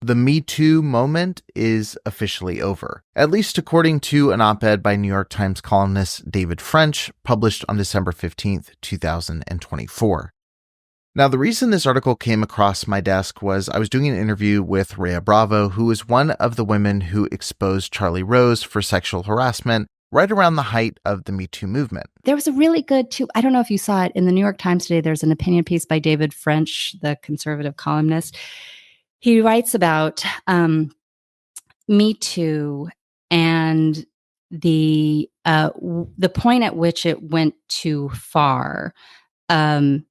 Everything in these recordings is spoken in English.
The Me Too moment is officially over, at least according to an op-ed by New York Times columnist David French, published on December 15th, 2024. Now, the reason this article came across my desk was I was doing an interview with Rhea Bravo, who was one of the women who exposed Charlie Rose for sexual harassment right around the height of the Me Too movement. There was a really good, too, I don't know if you saw it, in the New York Times today, there's an opinion piece by David French, the conservative columnist. He writes about Me Too and the point at which it went too far, at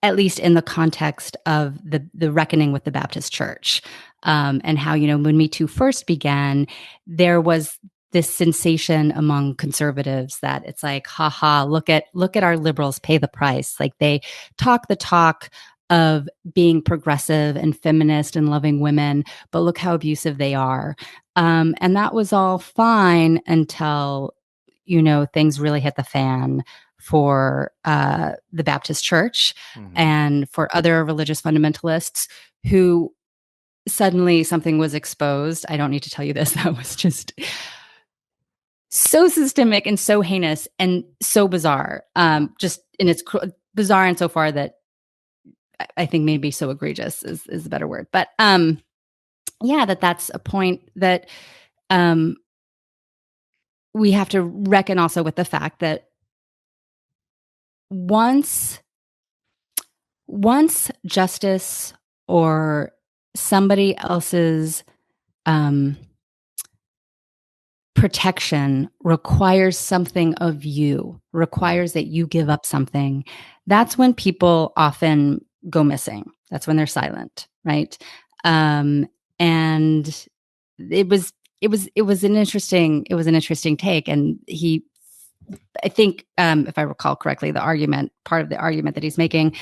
least in the context of the reckoning with the Baptist Church, and how, when Me Too first began, there was this sensation among conservatives that it's like, haha, look at our liberals pay the price. Like, they talk the talk of being progressive and feminist and loving women, but look how abusive they are. And that was all fine until, things really hit the fan for the Baptist Church and for other religious fundamentalists who suddenly something was exposed. I don't need to tell you this. That was just so systemic and so heinous and so bizarre. Just in its bizarre and so far that I think maybe so egregious is a better word. But that's a point that we have to reckon also with the fact that once justice or somebody else's protection requires something of you, requires that you give up something, that's when people often go missing. That's when they're silent, right? And it was an interesting take. And I think, if I recall correctly, part of the argument that he's making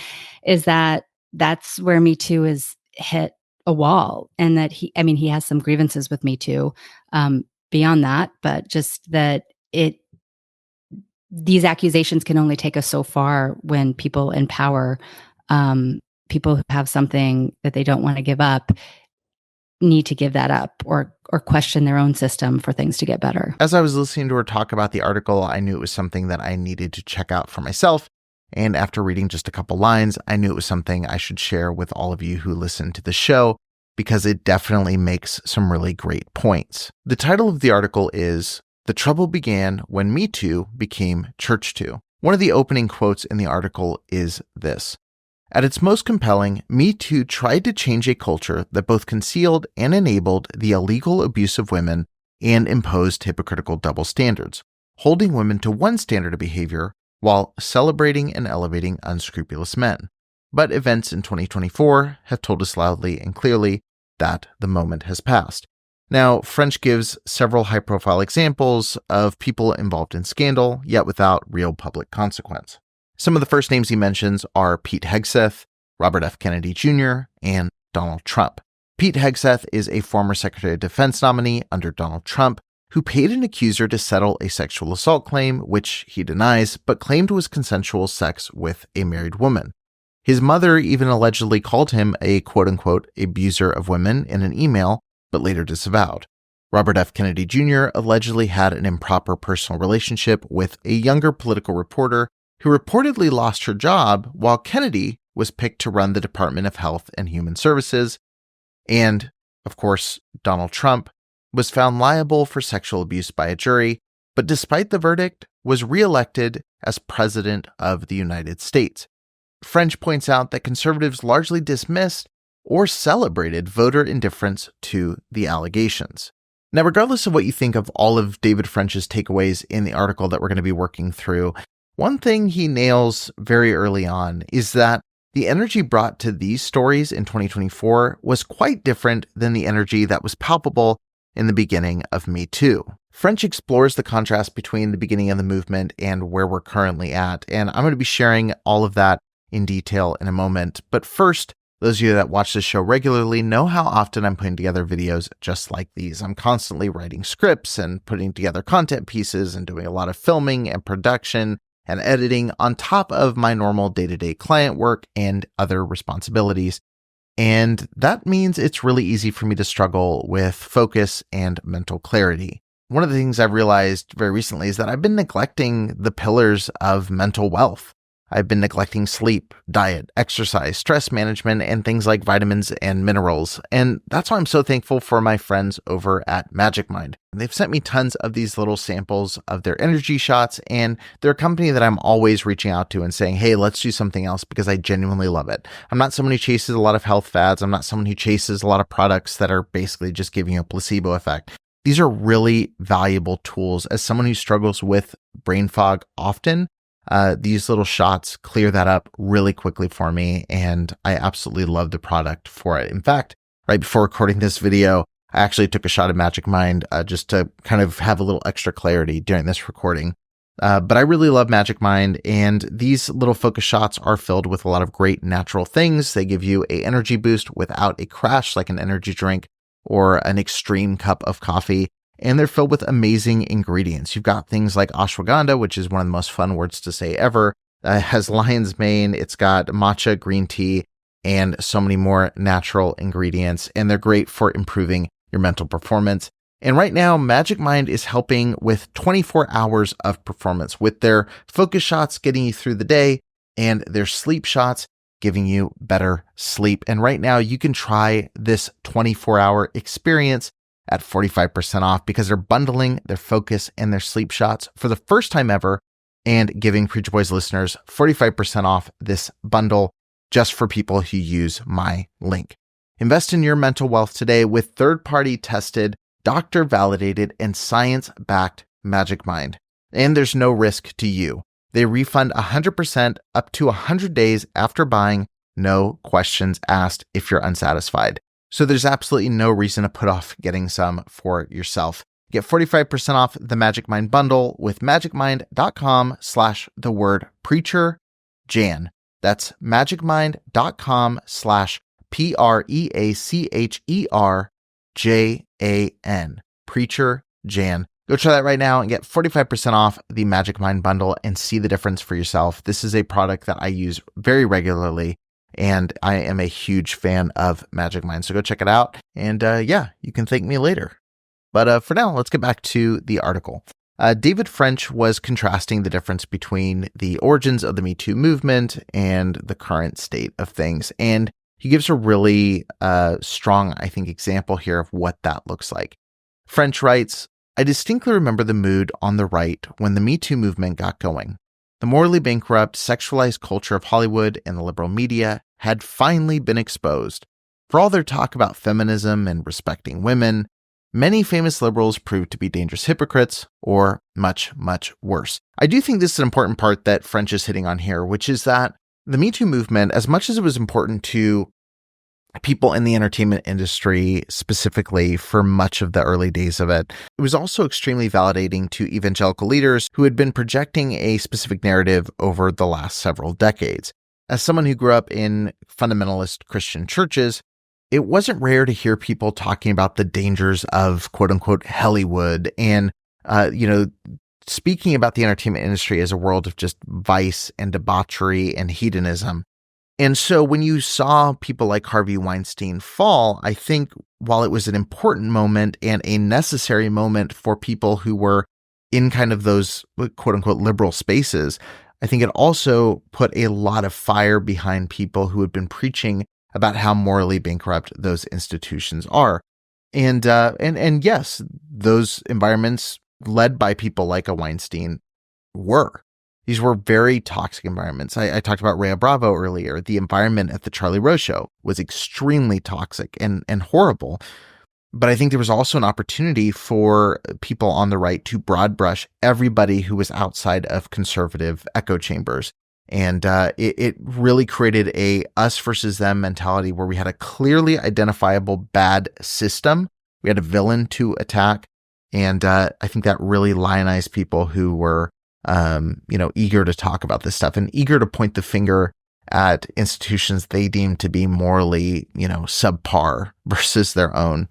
is that that's where Me Too has hit a wall, and that he has some grievances with Me Too, beyond that, but just that these accusations can only take us so far when people in power, people who have something that they don't want to give up, need to give that up or question their own system for things to get better. As I was listening to her talk about the article, I knew it was something that I needed to check out for myself. And after reading just a couple lines, I knew it was something I should share with all of you who listen to the show, because it definitely makes some really great points. The title of the article is "The Trouble Began When Me Too Became ChurchToo." One of the opening quotes in the article is this: "At its most compelling, Me Too tried to change a culture that both concealed and enabled the illegal abuse of women and imposed hypocritical double standards, holding women to one standard of behavior while celebrating and elevating unscrupulous men. But events in 2024 have told us loudly and clearly that the moment has passed." Now, French gives several high-profile examples of people involved in scandal, yet without real public consequence. Some of the first names he mentions are Pete Hegseth, Robert F. Kennedy Jr., and Donald Trump. Pete Hegseth is a former Secretary of Defense nominee under Donald Trump who paid an accuser to settle a sexual assault claim, which he denies, but claimed was consensual sex with a married woman. His mother even allegedly called him a quote-unquote abuser of women in an email, but later disavowed. Robert F. Kennedy Jr. allegedly had an improper personal relationship with a younger political reporter who reportedly lost her job while Kennedy was picked to run the Department of Health and Human Services. And, of course, Donald Trump was found liable for sexual abuse by a jury, but despite the verdict, was reelected as President of the United States. French points out that conservatives largely dismissed or celebrated voter indifference to the allegations. Now, regardless of what you think of all of David French's takeaways in the article that we're going to be working through, one thing he nails very early on is that the energy brought to these stories in 2024 was quite different than the energy that was palpable in the beginning of Me Too. French explores the contrast between the beginning of the movement and where we're currently at, and I'm going to be sharing all of that in detail in a moment. But first, those of you that watch this show regularly know how often I'm putting together videos just like these. I'm constantly writing scripts and putting together content pieces and doing a lot of filming and production and editing on top of my normal day-to-day client work and other responsibilities. And that means it's really easy for me to struggle with focus and mental clarity. One of the things I've realized very recently is that I've been neglecting the pillars of mental wealth. I've been neglecting sleep, diet, exercise, stress management, and things like vitamins and minerals. And that's why I'm so thankful for my friends over at Magic Mind. They've sent me tons of these little samples of their energy shots, and they're a company that I'm always reaching out to and saying, hey, let's do something else because I genuinely love it. I'm not someone who chases a lot of health fads. I'm not someone who chases a lot of products that are basically just giving you a placebo effect. These are really valuable tools. As someone who struggles with brain fog often, these little shots clear that up really quickly for me, and I absolutely love the product for it. In fact, right before recording this video, I actually took a shot of Magic Mind just to kind of have a little extra clarity during this recording. But I really love Magic Mind, and these little focus shots are filled with a lot of great natural things. They give you an energy boost without a crash like an energy drink or an extreme cup of coffee. And they're filled with amazing ingredients. You've got things like ashwagandha, which is one of the most fun words to say ever. It has lion's mane, it's got matcha green tea, and so many more natural ingredients. And they're great for improving your mental performance. And right now, Magic Mind is helping with 24 hours of performance with their focus shots getting you through the day and their sleep shots giving you better sleep. And right now, you can try this 24-hour experience at 45% off because they're bundling their focus and their sleep shots for the first time ever and giving Preacher Boys listeners 45% off this bundle just for people who use my link. Invest in your mental wealth today with third-party tested, doctor-validated, and science-backed Magic Mind. And there's no risk to you. They refund 100% up to 100 days after buying, no questions asked if you're unsatisfied. So there's absolutely no reason to put off getting some for yourself. Get 45% off the Magic Mind bundle with magicmind.com/the word preacherjan. That's magicmind.com/preacherjan. Preacherjan. Go try that right now and get 45% off the Magic Mind bundle and see the difference for yourself. This is a product that I use very regularly, and I am a huge fan of Magic Mind. So go check it out. And you can thank me later. But for now, let's get back to the article. David French was contrasting the difference between the origins of the MeToo movement and the current state of things. And he gives a really strong, I think, example here of what that looks like. French writes, I distinctly remember the mood on the right when the MeToo movement got going. The morally bankrupt, sexualized culture of Hollywood and the liberal media had finally been exposed. For all their talk about feminism and respecting women, many famous liberals proved to be dangerous hypocrites, or much, much worse. I do think this is an important part that French is hitting on here, which is that the MeToo movement, as much as it was important to people in the entertainment industry specifically for much of the early days of it, it was also extremely validating to evangelical leaders who had been projecting a specific narrative over the last several decades. As someone who grew up in fundamentalist Christian churches, it wasn't rare to hear people talking about the dangers of quote unquote Hollywood and, speaking about the entertainment industry as a world of just vice and debauchery and hedonism. And so when you saw people like Harvey Weinstein fall, I think while it was an important moment and a necessary moment for people who were in kind of those quote unquote liberal spaces, I think it also put a lot of fire behind people who had been preaching about how morally bankrupt those institutions are. And yes, those environments led by people like a Weinstein were. These were very toxic environments. I talked about Rhea Bravo earlier. The environment at the Charlie Rose show was extremely toxic and horrible. But I think there was also an opportunity for people on the right to broad brush everybody who was outside of conservative echo chambers. And it really created a us versus them mentality where we had a clearly identifiable bad system. We had a villain to attack. And I think that really lionized people who were eager to talk about this stuff and eager to point the finger at institutions they deemed to be morally, subpar versus their own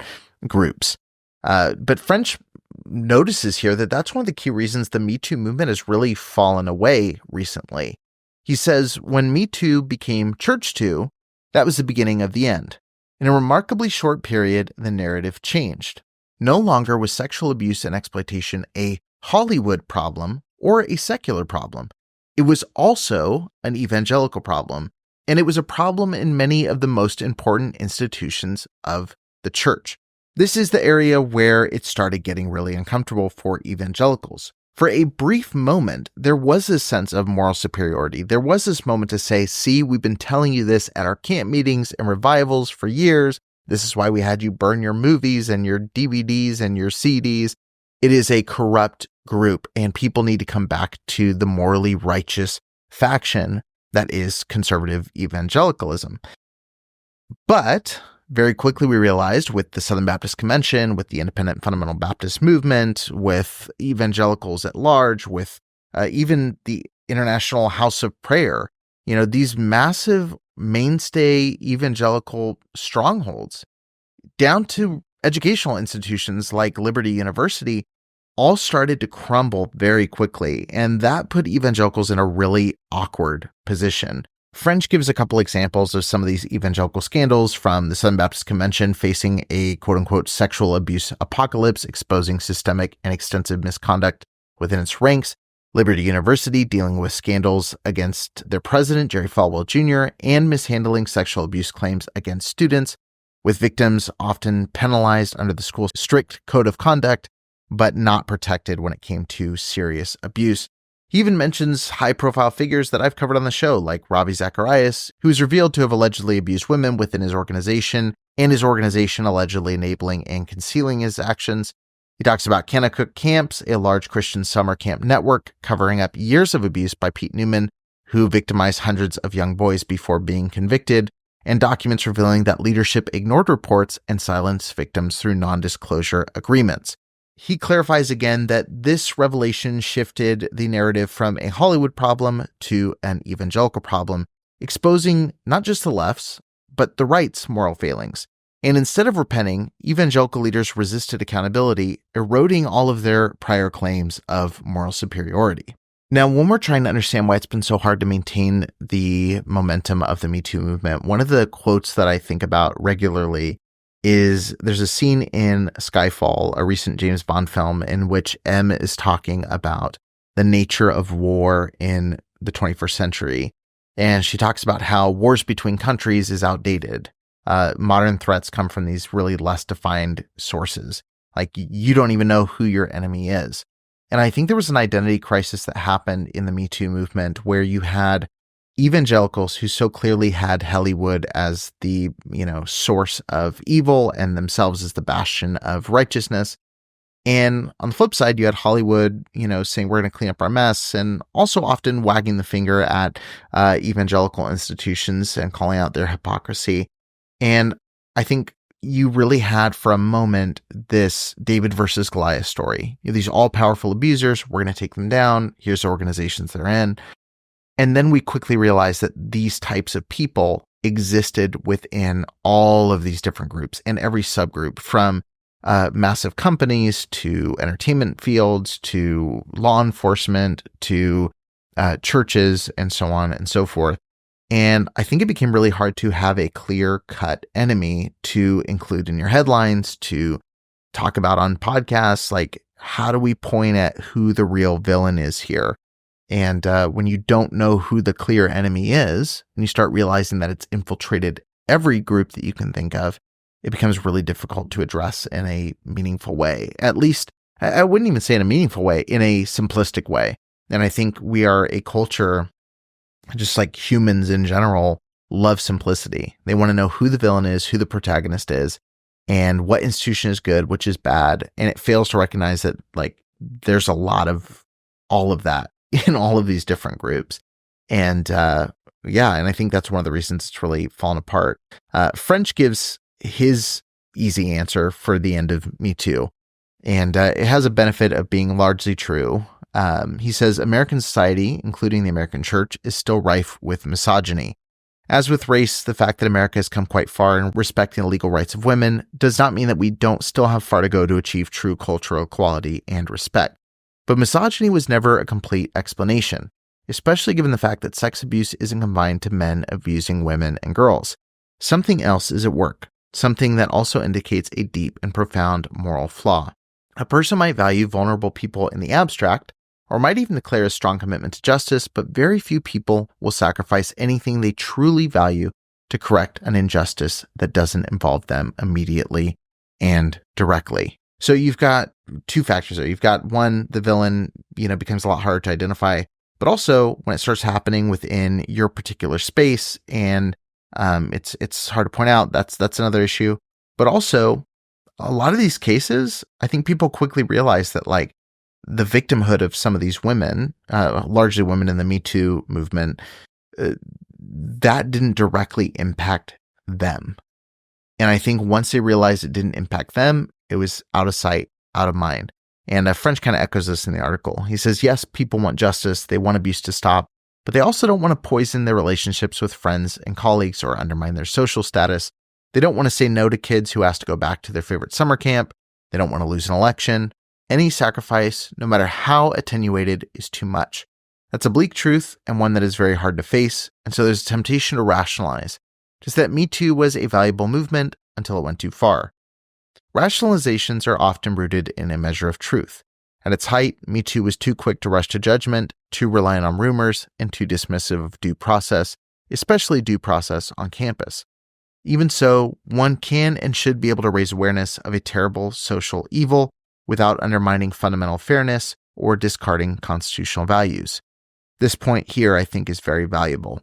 groups. But French notices here that that's one of the key reasons the Me Too movement has really fallen away recently. He says, when Me Too became ChurchToo, That was the beginning of the end. In a remarkably short period, the narrative changed. No longer was sexual abuse and exploitation a Hollywood problem or a secular problem. It was also an evangelical problem, and it was a problem in many of the most important institutions of the church. This is the area where it started getting really uncomfortable for evangelicals. For a brief moment, there was this sense of moral superiority. There was this moment to say, see, we've been telling you this at our camp meetings and revivals for years. This is why we had you burn your movies and your DVDs and your CDs. It is a corrupt group, and people need to come back to the morally righteous faction that is conservative evangelicalism. But very quickly we realized with the Southern Baptist Convention, with the Independent Fundamental Baptist Movement, with evangelicals at large, with even the International House of Prayer, these massive mainstay evangelical strongholds, down to educational institutions like Liberty University, all started to crumble very quickly. And that put evangelicals in a really awkward position. French gives a couple examples of some of these evangelical scandals from the Southern Baptist Convention facing a quote-unquote sexual abuse apocalypse, exposing systemic and extensive misconduct within its ranks. Liberty University dealing with scandals against their president, Jerry Falwell Jr., and mishandling sexual abuse claims against students, with victims often penalized under the school's strict code of conduct, but not protected when it came to serious abuse. He even mentions high-profile figures that I've covered on the show, like Ravi Zacharias, who is revealed to have allegedly abused women within his organization, and his organization allegedly enabling and concealing his actions. He talks about Kanakuk Camps, a large Christian summer camp network covering up years of abuse by Pete Newman, who victimized hundreds of young boys before being convicted, and documents revealing that leadership ignored reports and silenced victims through non-disclosure agreements. He clarifies again that this revelation shifted the narrative from a Hollywood problem to an evangelical problem, exposing not just the left's, but the right's moral failings. And instead of repenting, evangelical leaders resisted accountability, eroding all of their prior claims of moral superiority. Now, when we're trying to understand why it's been so hard to maintain the momentum of the MeToo movement, one of the quotes that I think about regularly is there's a scene in Skyfall, a recent James Bond film, in which M is talking about the nature of war in the 21st century. And she talks about how wars between countries is outdated. Modern threats come from these really less defined sources. Like, you don't even know who your enemy is. And I think there was an identity crisis that happened in the Me Too movement where you had evangelicals who so clearly had Hollywood as the, source of evil and themselves as the bastion of righteousness. And on the flip side, you had Hollywood, saying we're going to clean up our mess, and also often wagging the finger at evangelical institutions and calling out their hypocrisy. And I think you really had for a moment this David versus Goliath story. These all-powerful abusers, we're going to take them down. Here's the organizations they're in. And then we quickly realized that these types of people existed within all of these different groups and every subgroup, from massive companies to entertainment fields to law enforcement to churches and so on and so forth. And I think it became really hard to have a clear-cut enemy to include in your headlines, to talk about on podcasts. Like, how do we point at who the real villain is here? And when you don't know who the clear enemy is, and you start realizing that it's infiltrated every group that you can think of, it becomes really difficult to address in a meaningful way. At least, I wouldn't even say in a meaningful way, in a simplistic way. And I think we are a culture, just like humans in general, love simplicity. They want to know who the villain is, who the protagonist is, and what institution is good, which is bad. And it fails to recognize that, there's a lot of all of that in all of these different groups. And and I think that's one of the reasons it's really fallen apart. French gives his easy answer for the end of Me Too. And it has a benefit of being largely true. He says, American society, including the American church, is still rife with misogyny. As with race, the fact that America has come quite far in respecting the legal rights of women does not mean that we don't still have far to go to achieve true cultural equality and respect. But misogyny was never a complete explanation, especially given the fact that sex abuse isn't confined to men abusing women and girls. Something else is at work, something that also indicates a deep and profound moral flaw. A person might value vulnerable people in the abstract, or might even declare a strong commitment to justice, but very few people will sacrifice anything they truly value to correct an injustice that doesn't involve them immediately and directly. So you've got two factors there. You've got one, the villain, becomes a lot harder to identify, but also when it starts happening within your particular space, and it's hard to point out, that's another issue. But also, a lot of these cases, I think people quickly realize that like the victimhood of some of these women, largely women in the MeToo movement, that didn't directly impact them. And I think once they realized it didn't impact them, it was out of sight, out of mind. And French kind of echoes this in the article. He says, yes, people want justice. They want abuse to stop, but they also don't want to poison their relationships with friends and colleagues or undermine their social status. They don't want to say no to kids who ask to go back to their favorite summer camp. They don't want to lose an election. Any sacrifice, no matter how attenuated, is too much. That's a bleak truth and one that is very hard to face. And so there's a temptation to rationalize, just that Me Too was a valuable movement until it went too far. Rationalizations are often rooted in a measure of truth. At its height, Me Too was too quick to rush to judgment, too reliant on rumors, and too dismissive of due process, especially due process on campus. Even so, one can and should be able to raise awareness of a terrible social evil without undermining fundamental fairness or discarding constitutional values. This point here, I think, is very valuable.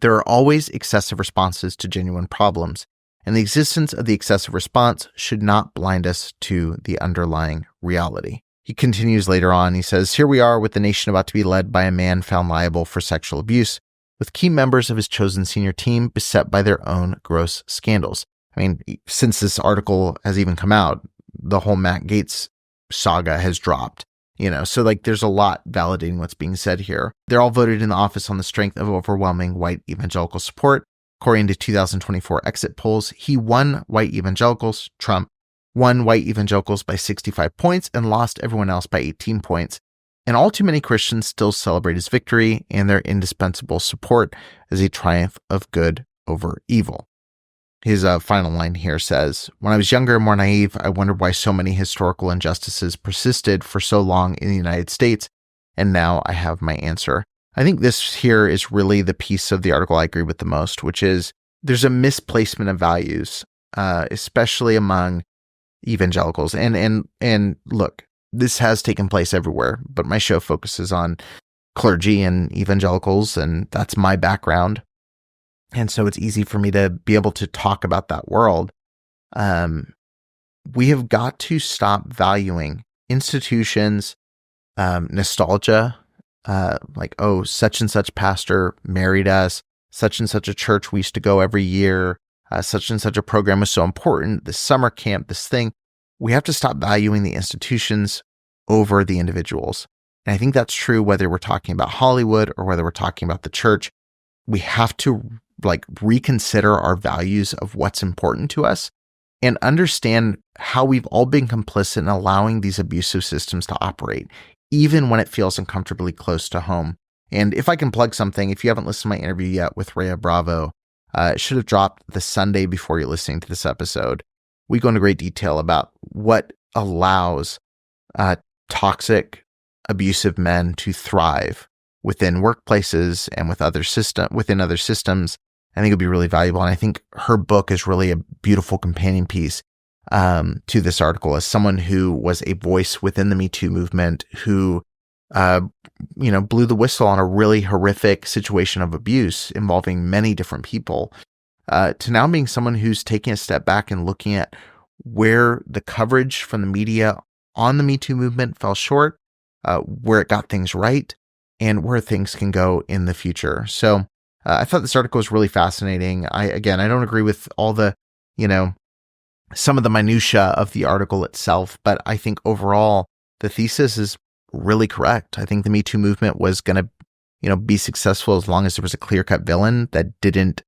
There are always excessive responses to genuine problems, and the existence of the excessive response should not blind us to the underlying reality. He continues later on, he says, here we are with the nation about to be led by a man found liable for sexual abuse, with key members of his chosen senior team beset by their own gross scandals. I mean, since this article has even come out, the whole Matt Gaetz saga has dropped. So like there's a lot validating what's being said here. They're all voted in the office on the strength of overwhelming white evangelical support. According to 2024 exit polls, he won white evangelicals, Trump, won white evangelicals by 65 points and lost everyone else by 18 points. And all too many Christians still celebrate his victory and their indispensable support as a triumph of good over evil. His final line here says, when I was younger and more naive, I wondered why so many historical injustices persisted for so long in the United States, and now I have my answer. I think this here is really the piece of the article I agree with the most, which is there's a misplacement of values, especially among evangelicals. And look, this has taken place everywhere, but my show focuses on clergy and evangelicals, and that's my background. And so it's easy for me to be able to talk about that world. We have got to stop valuing institutions, nostalgia, like, oh, such and such pastor married us, such and such a church we used to go every year, such and such a program was so important, this summer camp, this thing. We have to stop valuing the institutions over the individuals. And I think that's true whether we're talking about Hollywood or whether we're talking about the church. We have to reconsider our values of what's important to us and understand how we've all been complicit in allowing these abusive systems to operate, even when it feels uncomfortably close to home. And if I can plug something, if you haven't listened to my interview yet with Rhea Bravo, it should have dropped the Sunday before you're listening to this episode. We go into great detail about what allows toxic, abusive men to thrive within workplaces and within other systems. I think it'd be really valuable. And I think her book is really a beautiful companion piece to this article as someone who was a voice within the Me Too movement who, blew the whistle on a really horrific situation of abuse involving many different people, to now being someone who's taking a step back and looking at where the coverage from the media on the Me Too movement fell short, where it got things right, and where things can go in the future. So I thought this article was really fascinating. I don't agree with all the, some of the minutia of the article itself, but I think overall the thesis is really correct. I think the Me Too movement was going to, be successful as long as there was a clear-cut villain that didn't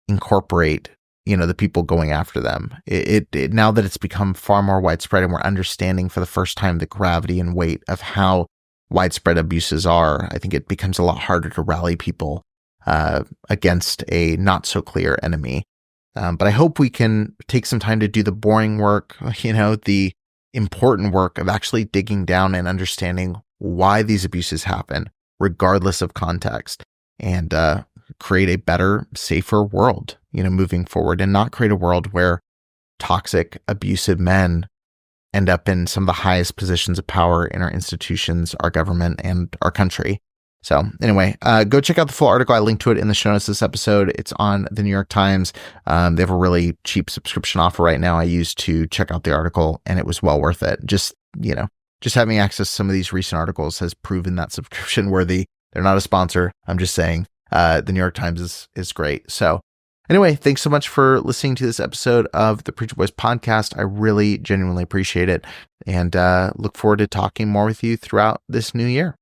incorporate, the people going after them. It now that it's become far more widespread and we're understanding for the first time the gravity and weight of how widespread abuses are, I think it becomes a lot harder to rally people against a not so clear enemy. But I hope we can take some time to do the boring work, the important work of actually digging down and understanding why these abuses happen, regardless of context, and create a better, safer world, moving forward, and not create a world where toxic, abusive men end up in some of the highest positions of power in our institutions, our government, and our country. So anyway, go check out the full article. I linked to it in the show notes of this episode. It's on the New York Times. They have a really cheap subscription offer right now I used to check out the article, and it was well worth it. Just having access to some of these recent articles has proven that subscription worthy. They're not a sponsor. I'm just saying the New York Times is great. So anyway, thanks so much for listening to this episode of the Preacher Boys podcast. I really genuinely appreciate it, and look forward to talking more with you throughout this new year.